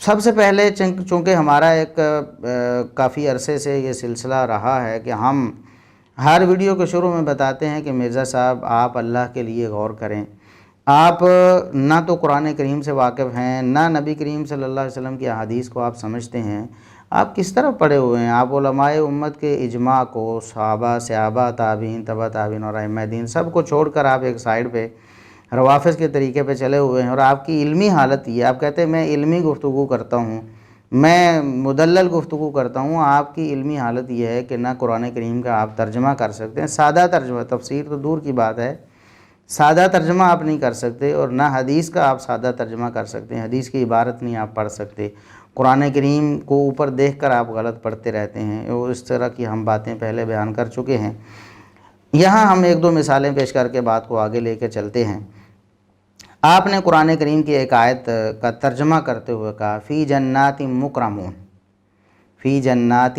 سب سے پہلے چونکہ ہمارا ایک کافی عرصے سے یہ سلسلہ رہا ہے کہ ہم ہر ویڈیو کے شروع میں بتاتے ہیں کہ مرزا صاحب آپ اللہ کے لیے غور کریں. آپ نہ تو قرآن کریم سے واقف ہیں، نہ نبی کریم صلی اللہ علیہ وسلم کی احادیث کو آپ سمجھتے ہیں. آپ کس طرح پڑے ہوئے ہیں؟ آپ علماء امت کے اجماع کو، صحابہ تابعین، تبع تابعین اور ائمہ دین سب کو چھوڑ کر آپ ایک سائیڈ پہ روافض کے طریقے پہ چلے ہوئے ہیں. اور آپ کی علمی حالت یہ، آپ کہتے ہیں میں علمی گفتگو کرتا ہوں، میں مدلل گفتگو کرتا ہوں. آپ کی علمی حالت یہ ہے کہ نہ قرآن کریم کا آپ ترجمہ کر سکتے ہیں، سادہ ترجمہ، تفسیر تو دور کی بات ہے، سادہ ترجمہ آپ نہیں کر سکتے، اور نہ حدیث کا آپ سادہ ترجمہ کر سکتے ہیں، حدیث کی عبارت نہیں آپ پڑھ سکتے. قرآن کریم کو اوپر دیکھ کر آپ غلط پڑھتے رہتے ہیں. اس طرح کی ہم باتیں پہلے بیان کر چکے ہیں. یہاں ہم ایک دو مثالیں پیش کر کے بات کو آگے لے کے چلتے ہیں. آپ نے قرآن کریم کی ایک آیت کا ترجمہ کرتے ہوئے کہا فی جنات مکرمون، فی جنات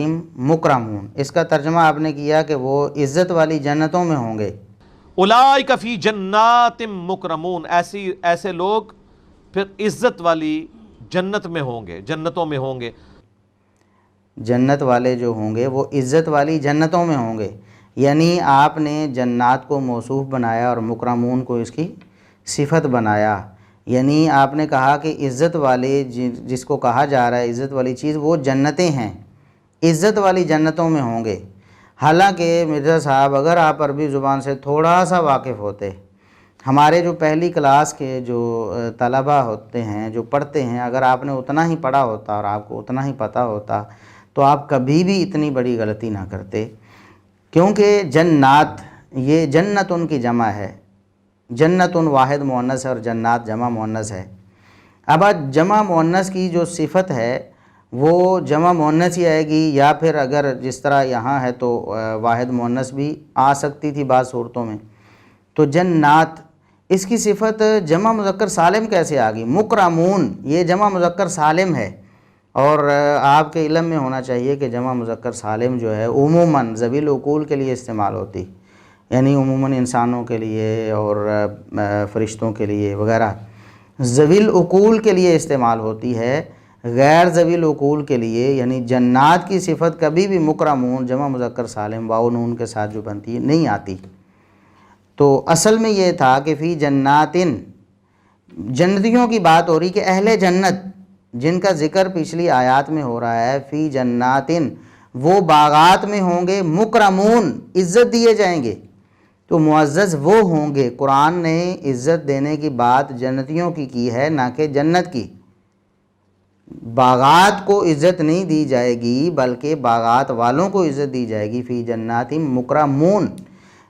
مکرمون. اس کا ترجمہ آپ نے کیا کہ وہ عزت والی جنتوں میں ہوں گے. اولئک فی جنات مکرمون، ایسے لوگ پھر عزت والی جنت میں ہوں گے، جنتوں میں ہوں گے. جنت والے جو ہوں گے وہ عزت والی جنتوں میں ہوں گے. یعنی آپ نے جنات کو موصوف بنایا اور مکرمون کو اس کی صفت بنایا. یعنی آپ نے کہا کہ عزت والے جس کو کہا جا رہا ہے عزت والی چیز، وہ جنتیں ہیں، عزت والی جنتوں میں ہوں گے. حالانکہ مرزا صاحب اگر آپ عربی زبان سے تھوڑا سا واقف ہوتے، ہمارے جو پہلی کلاس کے جو طلبہ ہوتے ہیں جو پڑھتے ہیں، اگر آپ نے اتنا ہی پڑھا ہوتا اور آپ کو اتنا ہی پتہ ہوتا تو آپ کبھی بھی اتنی بڑی غلطی نہ کرتے. کیونکہ جنات یہ جنت ان کی جمع ہے، جنت واحد مؤنث ہے اور جنات جمع مؤنث ہے. اب جمع مؤنث کی جو صفت ہے وہ جمع مؤنث ہی آئے گی، یا پھر اگر جس طرح یہاں ہے تو واحد مؤنث بھی آ سکتی تھی بعض صورتوں میں. تو جنات اس کی صفت جمع مذکر سالم کیسے آ گئی؟ مکرمون یہ جمع مذکر سالم ہے. اور آپ کے علم میں ہونا چاہیے کہ جمع مذکر سالم جو ہے عموماً ذوی العقول کے لیے استعمال ہوتی، یعنی عموماً انسانوں کے لیے اور فرشتوں کے لیے وغیرہ ذوی العقول کے لیے استعمال ہوتی ہے. غیر ذوی العقول کے لیے یعنی جنات کی صفت کبھی بھی مکرمون جمع مذکر سالم واو نون کے ساتھ جو بنتی ہے نہیں آتی. تو اصل میں یہ تھا کہ فی جناتن، جنتیوں کی بات ہو رہی کہ اہل جنت جن کا ذکر پچھلی آیات میں ہو رہا ہے، فی جناتن وہ باغات میں ہوں گے، مکرمون عزت دیے جائیں گے. تو معزز وہ ہوں گے. قرآن نے عزت دینے کی بات جنتیوں کی ہے، نہ کہ جنت کی. باغات کو عزت نہیں دی جائے گی بلکہ باغات والوں کو عزت دی جائے گی. فی جنات مکرمون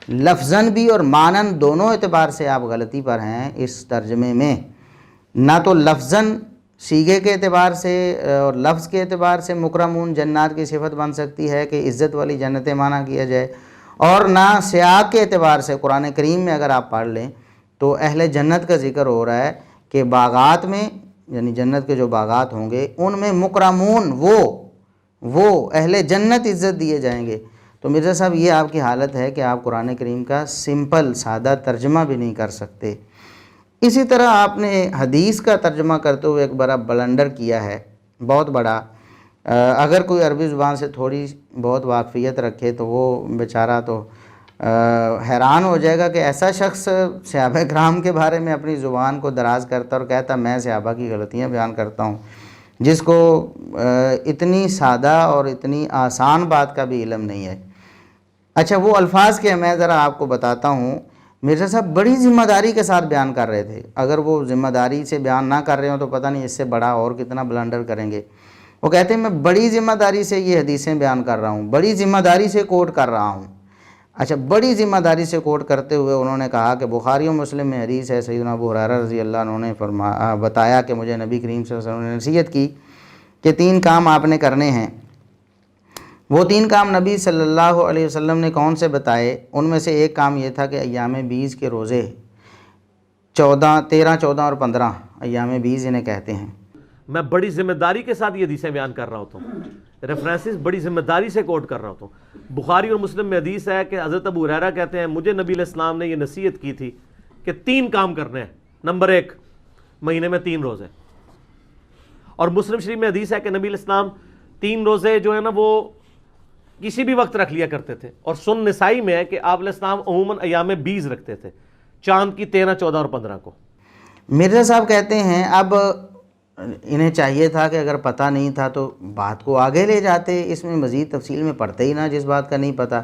لفظاً بھی اور معناً دونوں اعتبار سے آپ غلطی پر ہیں اس ترجمے میں. نہ تو لفظاً صیغے کے اعتبار سے اور لفظ کے اعتبار سے مکرمون جنات کی صفت بن سکتی ہے کہ عزت والی جنتیں معنی کیا جائے، اور نہ سیاق کے اعتبار سے قرآن کریم میں اگر آپ پڑھ لیں تو اہل جنت کا ذکر ہو رہا ہے کہ باغات میں، یعنی جنت کے جو باغات ہوں گے ان میں مکرمون وہ اہل جنت عزت دیے جائیں گے. تو مرزا صاحب یہ آپ کی حالت ہے کہ آپ قرآن کریم کا سمپل سادہ ترجمہ بھی نہیں کر سکتے. اسی طرح آپ نے حدیث کا ترجمہ کرتے ہوئے ایک بڑا بلنڈر کیا ہے، بہت بڑا. اگر کوئی عربی زبان سے تھوڑی بہت واقفیت رکھے تو وہ بیچارہ تو حیران ہو جائے گا کہ ایسا شخص صحابہ کرام کے بارے میں اپنی زبان کو دراز کرتا اور کہتا میں صحابہ کی غلطیاں بیان کرتا ہوں، جس کو اتنی سادہ اور اتنی آسان بات کا بھی علم نہیں ہے. اچھا وہ الفاظ کے میں ذرا آپ کو بتاتا ہوں. مرزا صاحب بڑی ذمہ داری کے ساتھ بیان کر رہے تھے. اگر وہ ذمہ داری سے بیان نہ کر رہے ہوں تو پتہ نہیں اس سے بڑا اور کتنا بلنڈر کریں گے. وہ کہتے ہیں میں بڑی ذمہ داری سے یہ حدیثیں بیان کر رہا ہوں، بڑی ذمہ داری سے کوٹ کر رہا ہوں. اچھا بڑی ذمہ داری سے کوٹ کرتے ہوئے انہوں نے کہا کہ بخاری و مسلم میں حدیث ہے، سیدنا ابو ہریرہ رضی اللہ عنہ نے بتایا کہ مجھے نبی کریم صلی اللہ علیہ وسلم نے نصیحت کی کہ 3 کام آپ نے کرنے ہیں. وہ 3 کام نبی صلی اللہ علیہ وسلم نے کون سے بتائے؟ ان میں سے ایک کام یہ تھا کہ ایام بیز کے روزے 13، 14 اور 15 ایام بیز انہیں کہتے ہیں. میں بڑی ذمہ داری کے ساتھ یہ حدیثیں بیان کر رہا ہوتا ہوں، ریفرنسز بڑی ذمہ داری سے کوٹ کر رہا ہوتا ہوں. بخاری اور مسلم میں حدیث ہے کہ حضرت ابو ہریرہ کہتے ہیں مجھے نبی علیہ السلام نے یہ نصیحت کی تھی کہ 3 کام کرنے ہیں. نمبر 1 مہینے میں 3 روزے، اور مسلم شریف میں حدیث ہے کہ نبی علیہ السلام 3 روزے جو ہے نا وہ کسی بھی وقت رکھ لیا کرتے تھے، اور سن نسائی میں ہے کہ آپ علیہ السلام عموماً ایام بیز رکھتے تھے، چاند کی 13، 14 اور 15 کو۔ مرزا صاحب کہتے ہیں اب انہیں چاہیے تھا کہ اگر پتہ نہیں تھا تو بات کو آگے لے جاتے، اس میں مزید تفصیل میں پڑھتے ہی نہ جس بات کا نہیں پتہ۔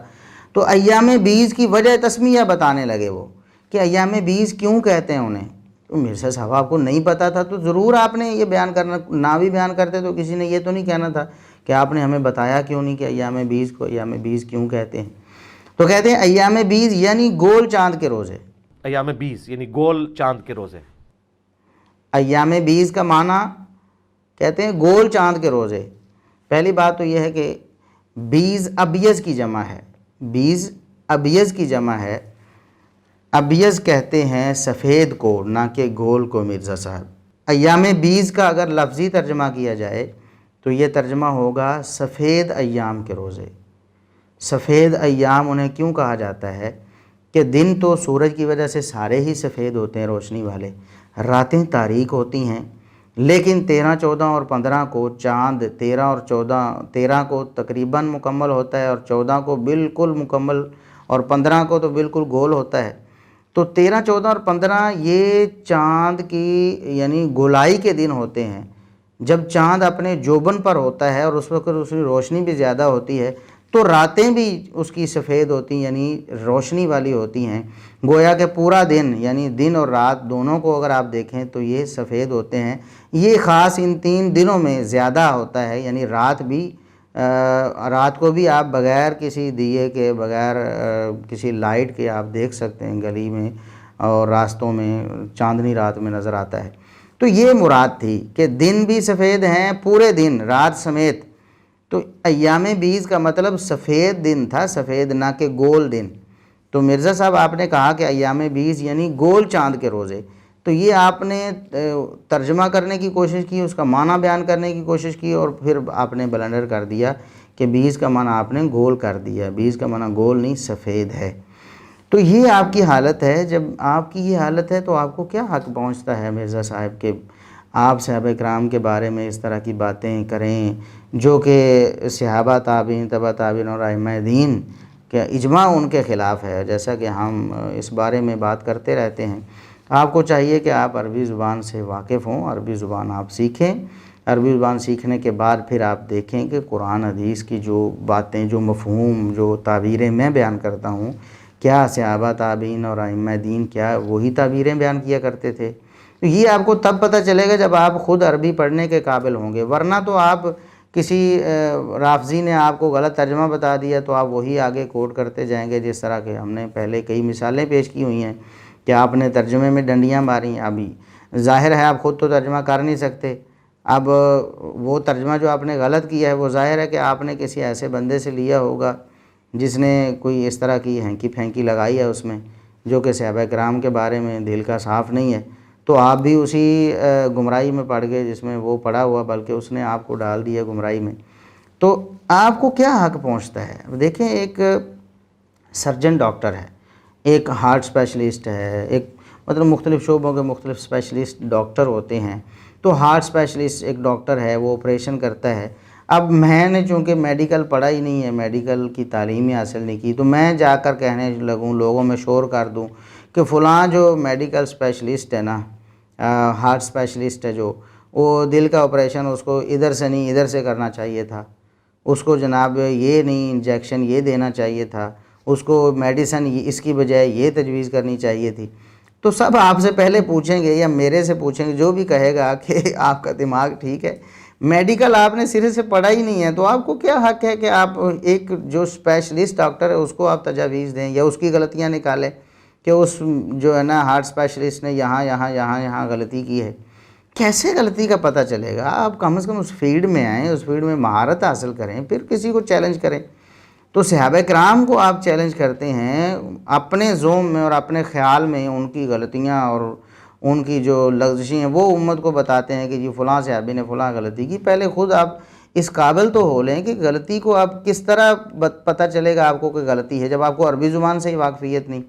تو ایام بیز کی وجہ تسمیہ بتانے لگے وہ کہ ایام بیز کیوں کہتے ہیں انہیں۔ تو مرزا صاحب آپ کو نہیں پتہ تھا تو ضرور آپ نے یہ بیان کرنا، نہ بھی بیان کرتے تو کسی نے یہ تو نہیں کہنا تھا کہ آپ نے ہمیں بتایا کیوں نہیں کہ ایام بیز کو ایام بیز کیوں کہتے ہیں۔ تو کہتے ہیں ایام بیز یعنی گول چاند کے روزے۔ ایام بیز یعنی گول چاند کے روزے۔ ایام بیز کا معنی کہتے ہیں گول چاند کے روزے۔ پہلی بات تو یہ ہے کہ بیز ابیض کی جمع ہے، بیز ابیض کی جمع ہے۔ ابیض کہتے ہیں سفید کو، نہ کہ گول کو مرزا صاحب۔ ایام بیز کا اگر لفظی ترجمہ کیا جائے تو یہ ترجمہ ہوگا سفید ایام کے روزے۔ سفید ایام انہیں کیوں کہا جاتا ہے کہ دن تو سورج کی وجہ سے سارے ہی سفید ہوتے ہیں، روشنی والے، راتیں تاریک ہوتی ہیں، لیکن 13، 14 اور 15 کو چاند 13 کو تقریباً مکمل ہوتا ہے، اور 14 کو بالکل مکمل، اور 15 کو تو بالکل گول ہوتا ہے۔ تو 13، 14 اور 15 یہ چاند کی یعنی گولائی کے دن ہوتے ہیں، جب چاند اپنے جوبن پر ہوتا ہے اور اس وقت اس کی روشنی بھی زیادہ ہوتی ہے تو راتیں بھی اس کی سفید ہوتی ہیں، یعنی روشنی والی ہوتی ہیں۔ گویا کہ پورا دن یعنی دن اور رات دونوں کو اگر آپ دیکھیں تو یہ سفید ہوتے ہیں۔ یہ خاص ان 3 دنوں میں زیادہ ہوتا ہے، یعنی رات کو بھی آپ بغیر کسی دیے کے، بغیر کسی لائٹ کے آپ دیکھ سکتے ہیں، گلی میں اور راستوں میں چاندنی رات میں نظر آتا ہے۔ تو یہ مراد تھی کہ دن بھی سفید ہیں پورے دن رات سمیت۔ تو ایام بیز کا مطلب سفید دن تھا، سفید نہ کہ گول دن۔ تو مرزا صاحب آپ نے کہا کہ ایام بیز یعنی گول چاند کے روزے، تو یہ آپ نے ترجمہ کرنے کی کوشش کی، اس کا معنی بیان کرنے کی کوشش کی، اور پھر آپ نے بلنڈر کر دیا کہ بیز کا معنی آپ نے گول کر دیا۔ بیز کا معنی گول نہیں سفید ہے۔ تو یہ آپ کی حالت ہے۔ جب آپ کی یہ حالت ہے تو آپ کو کیا حق پہنچتا ہے مرزا صاحب کہ آپ صحابہ کرام کے بارے میں اس طرح کی باتیں کریں جو کہ صحابہ تابعین، تبع تابعین اور ائمہ دین کہ اجماع ان کے خلاف ہے، جیسا کہ ہم اس بارے میں بات کرتے رہتے ہیں۔ آپ کو چاہیے کہ آپ عربی زبان سے واقف ہوں، عربی زبان آپ سیکھیں، عربی زبان سیکھنے کے بعد پھر آپ دیکھیں کہ قرآن حدیث کی جو باتیں، جو مفہوم، جو تعبیریں میں بیان کرتا ہوں، کیا صحابہ تابعین اور ائمہ دین کیا وہی تعبیریں بیان کیا کرتے تھے؟ تو یہ آپ کو تب پتہ چلے گا جب آپ خود عربی پڑھنے کے قابل ہوں گے، ورنہ تو آپ کسی رافضی نے آپ کو غلط ترجمہ بتا دیا تو آپ وہی آگے کوٹ کرتے جائیں گے، جس طرح کہ ہم نے پہلے کئی مثالیں پیش کی ہوئی ہیں کہ آپ نے ترجمے میں ڈنڈیاں ماری۔ ابھی ظاہر ہے آپ خود تو ترجمہ کر نہیں سکتے، اب وہ ترجمہ جو آپ نے غلط کیا ہے وہ ظاہر ہے کہ آپ نے کسی ایسے بندے سے لیا ہوگا جس نے کوئی اس طرح کی ہینکی پھینکی لگائی ہے اس میں، جو کہ صحابہ کرام کے بارے میں دل کا صاف نہیں ہے، تو آپ بھی اسی گمراہی میں پڑ گئے جس میں وہ پڑا ہوا، بلکہ اس نے آپ کو ڈال دیا گمراہی میں۔ تو آپ کو کیا حق پہنچتا ہے؟ دیکھیں، ایک سرجن ڈاکٹر ہے، ایک ہارٹ اسپیشلسٹ ہے، ایک مطلب مختلف شعبوں کے مختلف اسپیشلسٹ ڈاکٹر ہوتے ہیں۔ تو ہارٹ اسپیشلسٹ ایک ڈاکٹر ہے، وہ آپریشن کرتا ہے۔ اب میں نے چونکہ میڈیکل پڑھا ہی نہیں ہے، میڈیکل کی تعلیم ہی حاصل نہیں کی، تو میں جا کر کہنے لگوں، لوگوں میں شور کر دوں کہ فلاں جو میڈیکل اسپیشلسٹ ہے نا، ہارٹ اسپیشلسٹ ہے جو، وہ دل کا آپریشن اس کو ادھر سے نہیں ادھر سے کرنا چاہیے تھا، اس کو جناب یہ نہیں انجیکشن یہ دینا چاہیے تھا، اس کو میڈیسن اس کی بجائے یہ تجویز کرنی چاہیے تھی۔ تو سب آپ سے پہلے پوچھیں گے یا میرے سے پوچھیں گے، جو بھی کہے گا کہ آپ کا دماغ ٹھیک ہے، میڈیکل آپ نے سرے سے پڑھا ہی نہیں ہے، تو آپ کو کیا حق ہے کہ آپ ایک جو اسپیشلسٹ ڈاکٹر ہے اس کو آپ تجاویز دیں یا اس کی غلطیاں نکالیں کہ اس جو ہے نا ہارٹ اسپیشلسٹ نے یہاں غلطی کی ہے؟ کیسے غلطی کا پتہ چلے گا؟ آپ کم از کم اس فیلڈ میں آئیں، اس فیلڈ میں مہارت حاصل کریں، پھر کسی کو چیلنج کریں۔ تو صحابہ کرام کو آپ چیلنج کرتے ہیں اپنے ذوم میں اور اپنے خیال میں، ان کی غلطیاں اور ان کی جو لغزشیں ہیں وہ امت کو بتاتے ہیں کہ جی فلاں صحابی نے فلاں غلطی کی۔ پہلے خود آپ اس قابل تو ہو لیں کہ غلطی کو آپ کس طرح پتہ چلے گا آپ کو کہ غلطی ہے، جب آپ کو عربی زبان سے ہی واقفیت نہیں،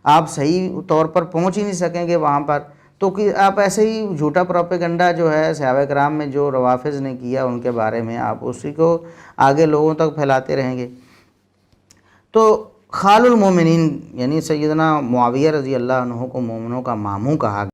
آپ صحیح طور پر پہنچ ہی نہیں سکیں گے وہاں پر، تو کہ آپ ایسے ہی جھوٹا پروپیگنڈا جو ہے صحابہ کرام میں جو روافض نے کیا ان کے بارے میں، آپ اسی کو آگے لوگوں تک پھیلاتے رہیں گے۔ تو خال المومنین یعنی سیدنا معاویہ رضی اللہ عنہ کو مومنوں کا ماموں کہا